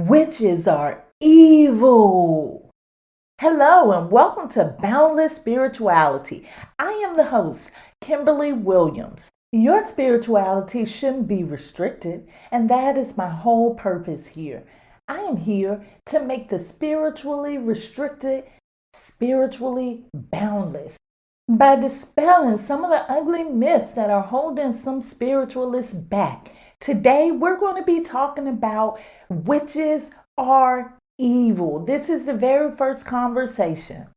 Witches are evil. Hello and welcome to Boundless Spirituality. I am the host, Kimberly Williams. Your spirituality shouldn't be restricted, and that is my whole purpose here. I am here to make the spiritually restricted spiritually boundless by dispelling some of the ugly myths that are holding some spiritualists back. Today, we're going to be talking about witches are evil. This is the very first conversation.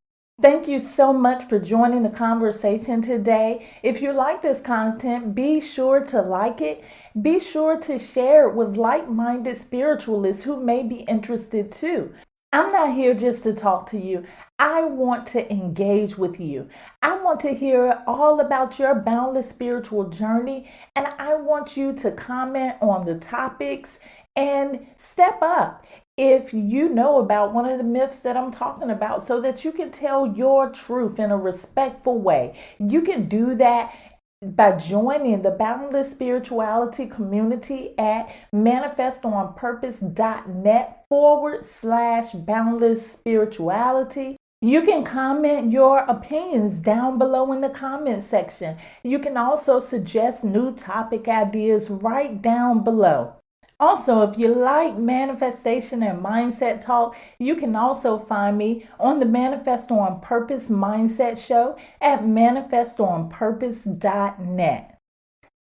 Thank you so much for joining the conversation today. If you like this content, be sure to like it. Be sure to share it with like-minded spiritualists who may be interested too. I'm not here just to talk to you. I want to engage with you. I want to hear all about your boundless spiritual journey, and I want you to comment on the topics and step up if you know about one of the myths that I'm talking about so that you can tell your truth in a respectful way. You can do that by joining the Boundless Spirituality community at manifestonpurpose.net/boundless spirituality. You can comment your opinions down below in the comment section. You can also suggest new topic ideas right down below. Also, if you like manifestation and mindset talk, you can also find me on the Manifest on Purpose Mindset Show at manifestonpurpose.net.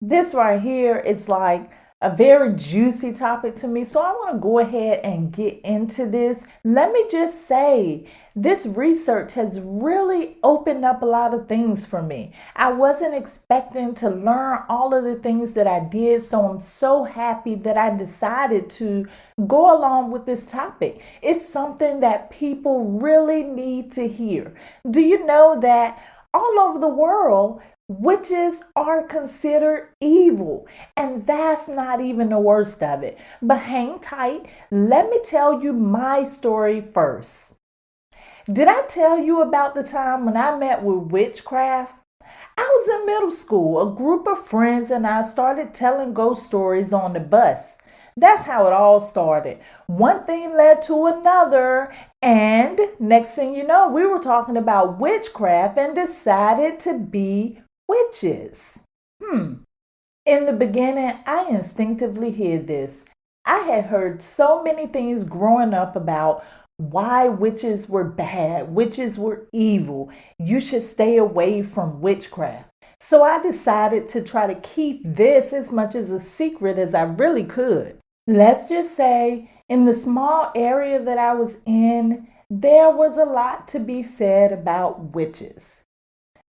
This right here is like a very juicy topic to me, so I want to go ahead and get into this. Let me just say, this research has really opened up a lot of things for me. I wasn't expecting to learn all of the things that I did, so I'm so happy that I decided to go along with this topic. It's something that people really need to hear. Do you know that all over the world, witches are considered evil, and that's not even the worst of it. But hang tight, let me tell you my story first. Did I tell you about the time when I met with witchcraft? I was in middle school. A group of friends and I started telling ghost stories on the bus. That's how it all started. One thing led to another, and next thing you know, we were talking about witchcraft and decided to be witches. In the beginning, I instinctively hid this. I had heard so many things growing up about why witches were bad, witches were evil. You should stay away from witchcraft. So I decided to try to keep this as much as a secret as I really could. Let's just say, in the small area that I was in, there was a lot to be said about witches.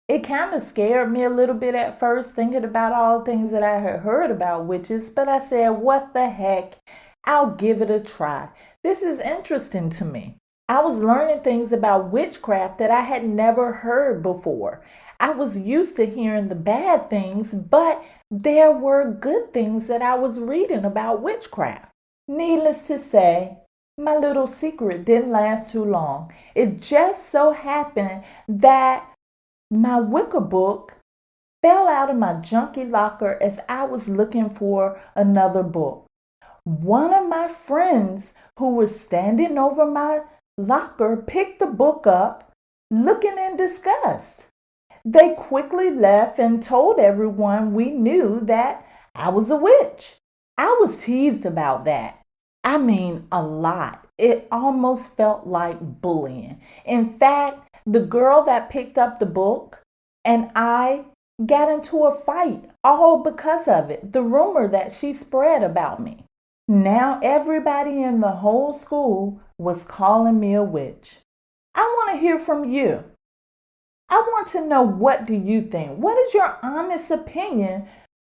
It kind of scared me a little bit at first, thinking about all the things that I had heard about witches, but I said, what the heck? I'll give it a try. This is interesting to me. I was learning things about witchcraft that I had never heard before. I was used to hearing the bad things, but there were good things that I was reading about witchcraft. Needless to say, my little secret didn't last too long. It just so happened that my Wicca book fell out of my junky locker as I was looking for another book. One of my friends who was standing over my locker picked the book up, looking in disgust. They quickly left and told everyone we knew that I was a witch. I was teased about that. I mean, a lot. It almost felt like bullying. In fact, the girl that picked up the book and I got into a fight all because of it, the rumor that she spread about me. Now everybody in the whole school was calling me a witch. I want to hear from you. I want to know, what do you think? What is your honest opinion?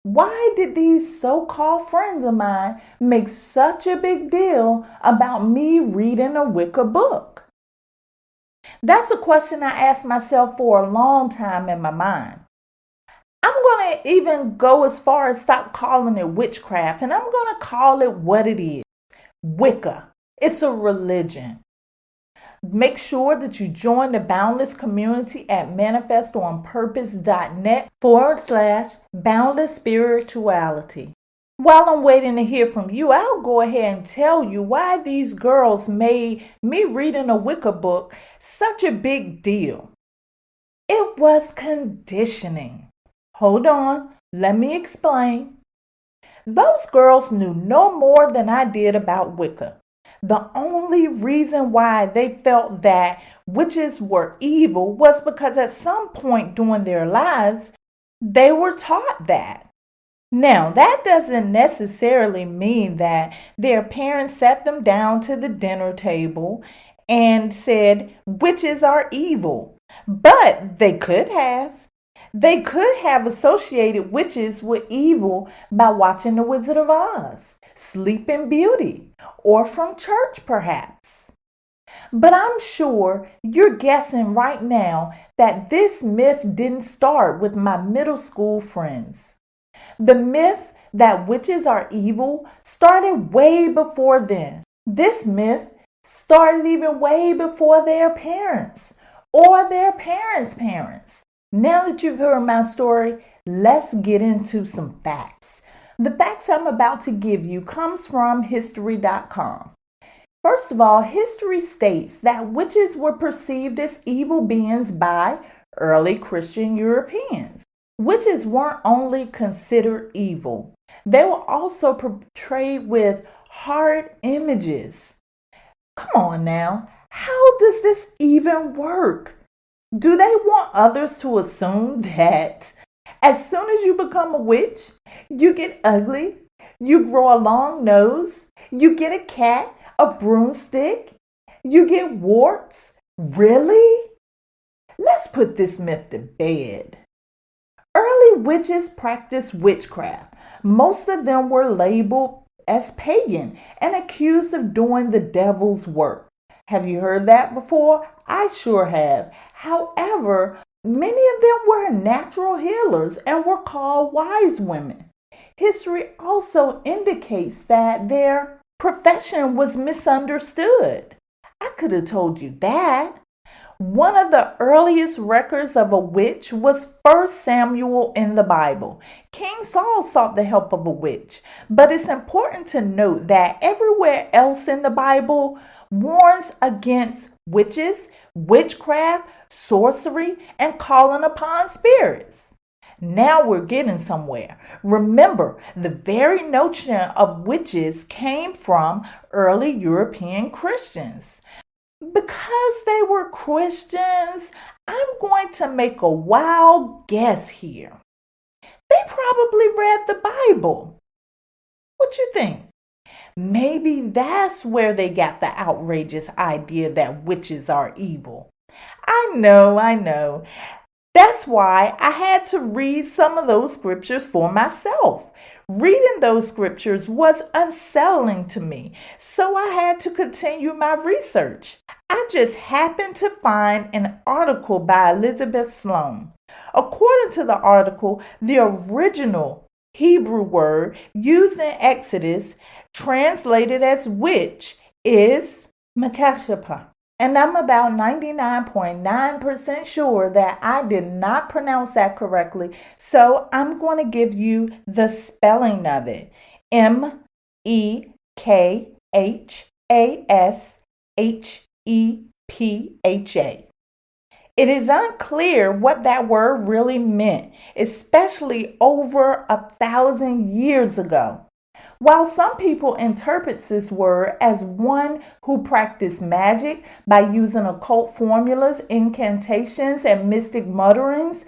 Why did these so-called friends of mine make such a big deal about me reading a Wicca book? That's a question I asked myself for a long time in my mind. I'm going to even go as far as stop calling it witchcraft, and I'm going to call it what it is. Wicca. It's a religion. Make sure that you join the Boundless community at manifestonpurpose.net/boundless spirituality. While I'm waiting to hear from you, I'll go ahead and tell you why these girls made me reading a Wicca book such a big deal. It was conditioning. Hold on, let me explain. Those girls knew no more than I did about Wicca. The only reason why they felt that witches were evil was because at some point during their lives, they were taught that. Now, that doesn't necessarily mean that their parents sat them down to the dinner table and said, witches are evil. But they could have. They could have associated witches with evil by watching The Wizard of Oz, Sleeping Beauty, or from church perhaps. But I'm sure you're guessing right now that this myth didn't start with my middle school friends. The myth that witches are evil started way before then. This myth started even way before their parents or their parents' parents. Now that you've heard my story, let's get into some facts. The facts I'm about to give you comes from history.com. First of all, history states that witches were perceived as evil beings by early Christian Europeans. Witches weren't only considered evil, they were also portrayed with hard images. Come on now, how does this even work? Do they want others to assume that as soon as you become a witch, you get ugly, you grow a long nose, you get a cat, a broomstick, you get warts? Really? Let's put this myth to bed. Early witches practiced witchcraft. Most of them were labeled as pagan and accused of doing the devil's work. Have you heard that before? I sure have. However, many of them were natural healers and were called wise women. History also indicates that their profession was misunderstood. I could have told you that. One of the earliest records of a witch was 1 Samuel in the Bible. King Saul sought the help of a witch, but it's important to note that everywhere else in the Bible warns against witches, witchcraft, sorcery, and calling upon spirits. Now we're getting somewhere. Remember, the very notion of witches came from early European Christians. Because they were Christians, I'm going to make a wild guess here. They probably read the Bible. What you think? Maybe that's where they got the outrageous idea that witches are evil. I know. That's why I had to read some of those scriptures for myself. Reading those scriptures was unsettling to me, so I had to continue my research. I just happened to find an article by Elizabeth Sloan. According to the article, the original Hebrew word used in Exodus, translated as witch, is Cashapp. And I'm about 99.9% sure that I did not pronounce that correctly. So I'm going to give you the spelling of it. Mekashepha. It is unclear what that word really meant, especially over 1,000 years ago. While some people interpret this word as one who practiced magic by using occult formulas, incantations, and mystic mutterings,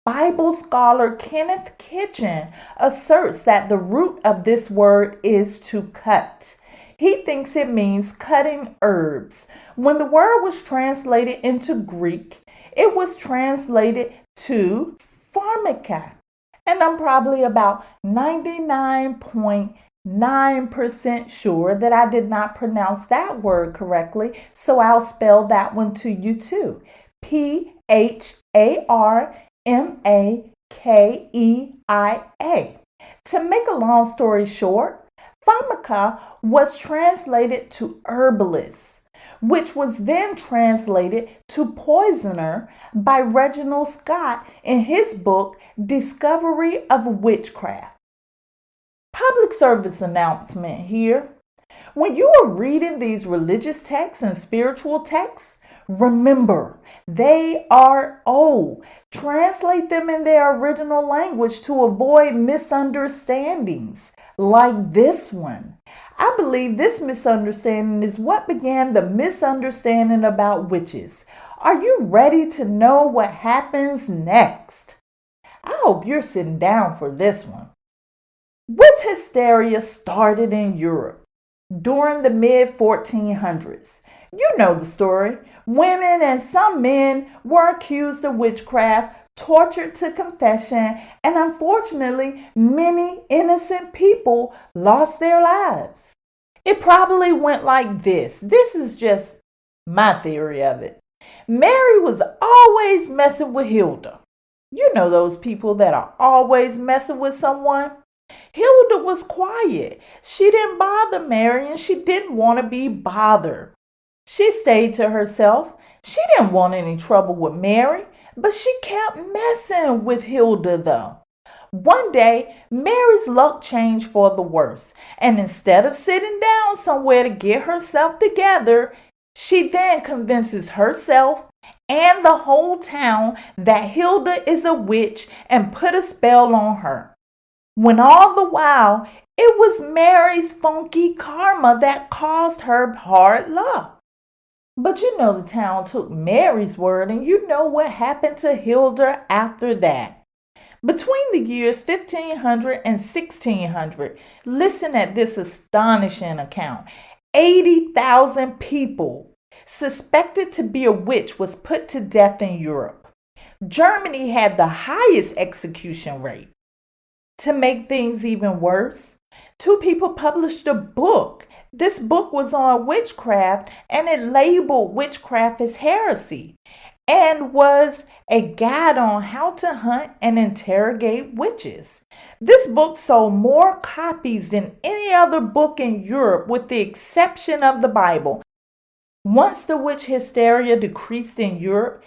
Bible scholar Kenneth Kitchen asserts that the root of this word is to cut. He thinks it means cutting herbs. When the word was translated into Greek, it was translated to pharmaca. And I'm probably about 99.9% sure that I did not pronounce that word correctly, so I'll spell that one to you too. Pharmakeia. To make a long story short, pharmaca was translated to herbalist, which was then translated to poisoner by Reginald Scott in his book, Discovery of Witchcraft. Public service announcement here. When you are reading these religious texts and spiritual texts, remember they are old. Translate them in their original language to avoid misunderstandings like this one. I believe this misunderstanding is what began the misunderstanding about witches. Are you ready to know what happens next? I hope you're sitting down for this one. Witch hysteria started in Europe during the mid 1400s. You know the story. Women and some men were accused of witchcraft, tortured to confession, and unfortunately, many innocent people lost their lives. It probably went like this. This is just my theory of it. Mary was always messing with Hilda. You know those people that are always messing with someone? Hilda was quiet. She didn't bother Mary and she didn't want to be bothered. She stayed to herself. She didn't want any trouble with Mary, but she kept messing with Hilda though. One day, Mary's luck changed for the worse, and instead of sitting down somewhere to get herself together, she then convinces herself and the whole town that Hilda is a witch and put a spell on her. When all the while, it was Mary's funky karma that caused her hard luck. But you know the town took Mary's word, and you know what happened to Hilda after that. Between the years 1500 and 1600, listen at this astonishing account. 80,000 people suspected to be a witch was put to death in Europe. Germany had the highest execution rate. To make things even worse, two people published a book. This book was on witchcraft and it labeled witchcraft as heresy and was a guide on how to hunt and interrogate witches. This book sold more copies than any other book in Europe with the exception of the Bible. Once the witch hysteria decreased in Europe,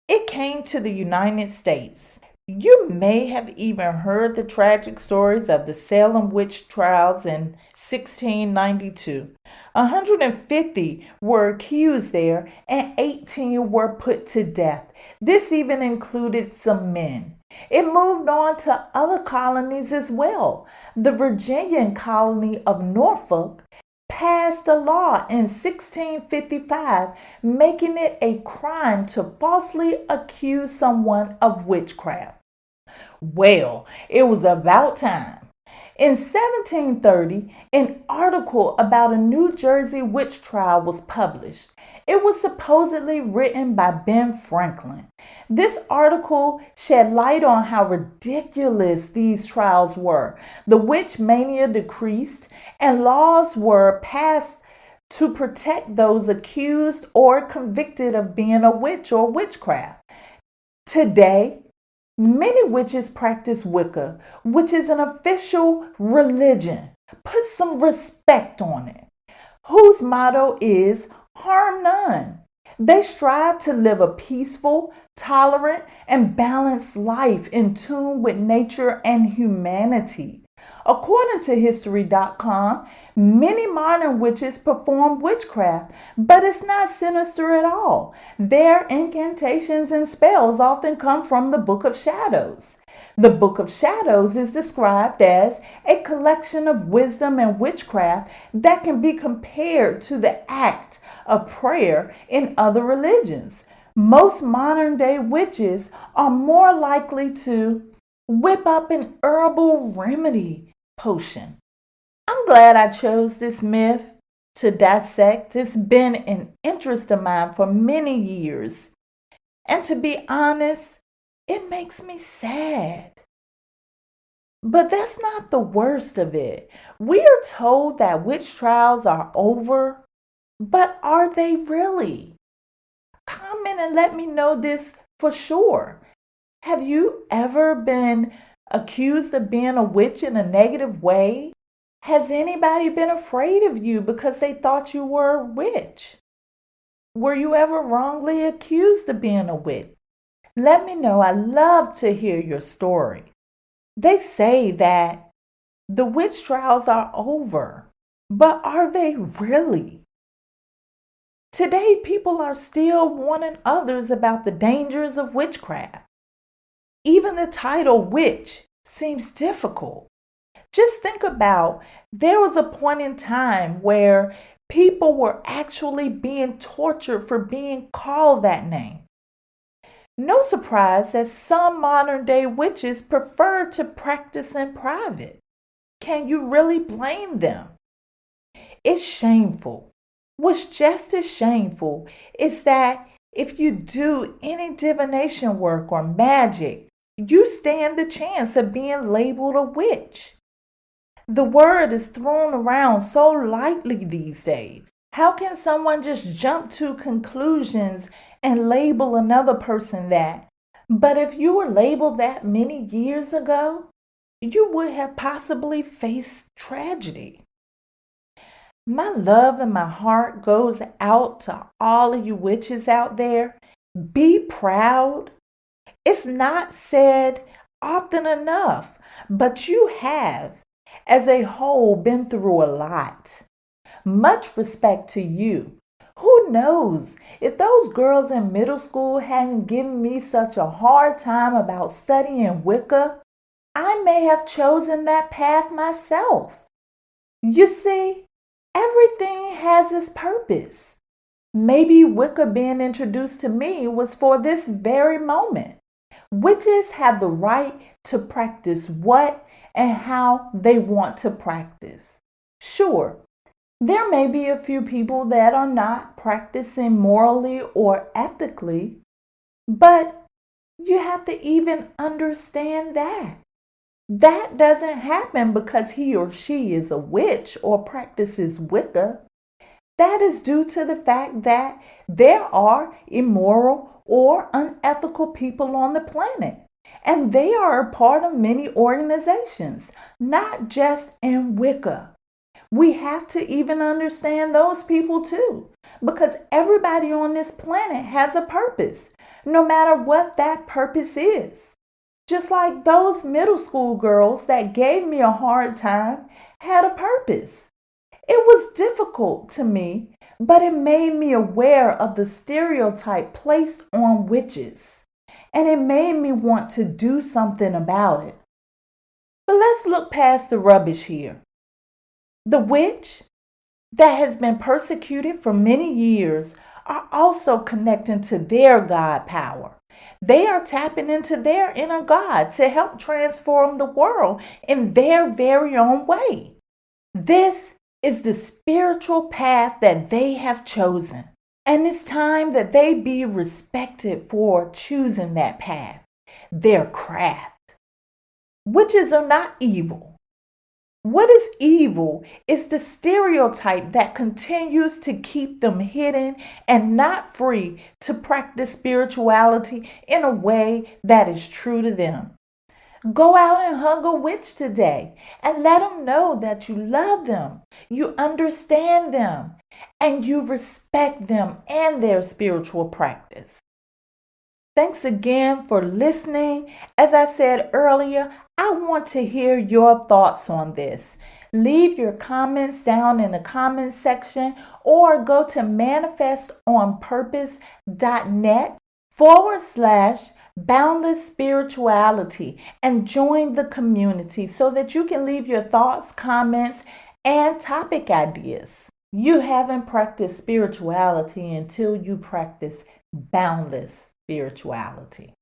it came to the United States. You may have even heard the tragic stories of the Salem witch trials in 1692. 150 were accused there and 18 were put to death. This even included some men. It moved on to other colonies as well. The Virginian colony of Norfolk passed a law in 1655 making it a crime to falsely accuse someone of witchcraft. Well, it was about time. In 1730, an article about a New Jersey witch trial was published. It was supposedly written by Ben Franklin. This article shed light on how ridiculous these trials were. The witch mania decreased and laws were passed to protect those accused or convicted of being a witch or witchcraft. Today, many witches practice Wicca, which is an official religion. Put some respect on it. Whose motto is harm none. They strive to live a peaceful, tolerant, and balanced life in tune with nature and humanity. According to History.com, many modern witches perform witchcraft, but it's not sinister at all. Their incantations and spells often come from the Book of Shadows. The Book of Shadows is described as a collection of wisdom and witchcraft that can be compared to the act of prayer in other religions. Most modern day witches are more likely to whip up an herbal remedy potion. I'm glad I chose this myth to dissect. It's been an interest of mine for many years. And to be honest, it makes me sad. But that's not the worst of it. We are told that witch trials are over, but are they really? Comment and let me know this for sure. Have you ever been accused of being a witch in a negative way? Has anybody been afraid of you because they thought you were a witch? Were you ever wrongly accused of being a witch? Let me know. I love to hear your story. They say that The witch trials are over. But are they really? Today, people are still warning others about the dangers of witchcraft. Even the title witch seems difficult. Just think about there was a point in time where people were actually being tortured for being called that name. No surprise that some modern day witches prefer to practice in private. Can you really blame them? It's shameful. What's just as shameful is that if you do any divination work or magic, you stand the chance of being labeled a witch. The word is thrown around so lightly these days. How can someone just jump to conclusions and label another person that? But if you were labeled that many years ago, you would have possibly faced tragedy. My love and my heart goes out to all of you witches out there. Be proud. It's not said often enough, but you have, as a whole, been through a lot. Much respect to you. Who knows if those girls in middle school hadn't given me such a hard time about studying Wicca, I may have chosen that path myself. You see, everything has its purpose. Maybe Wicca being introduced to me was for this very moment. Witches have the right to practice what and how they want to practice. Sure, there may be a few people that are not practicing morally or ethically, but you have to even understand that. That doesn't happen because he or she is a witch or practices Wicca. That is due to the fact that there are immoral or unethical people on the planet, and they are a part of many organizations, not just in Wicca. We have to even understand those people too, because everybody on this planet has a purpose, no matter what that purpose is. Just like those middle school girls that gave me a hard time had a purpose. It was difficult to me, but it made me aware of the stereotype placed on witches, and it made me want to do something about it. But let's look past the rubbish here. The witch that has been persecuted for many years are also connecting to their God power. They are tapping into their inner God to help transform the world in their very own way. This is the spiritual path that they have chosen. And it's time that they be respected for choosing that path, their craft. Witches are not evil. What is evil is the stereotype that continues to keep them hidden and not free to practice spirituality in a way that is true to them. Go out and hug a witch today and let them know that you love them, you understand them, and you respect them and their spiritual practice. Thanks again for listening. As I said earlier, I want to hear your thoughts on this. Leave your comments down in the comments section or go to manifestonpurpose.net/boundless spirituality and join the community so that you can leave your thoughts, comments, and topic ideas. You haven't practiced spirituality until you practice boundless spirituality.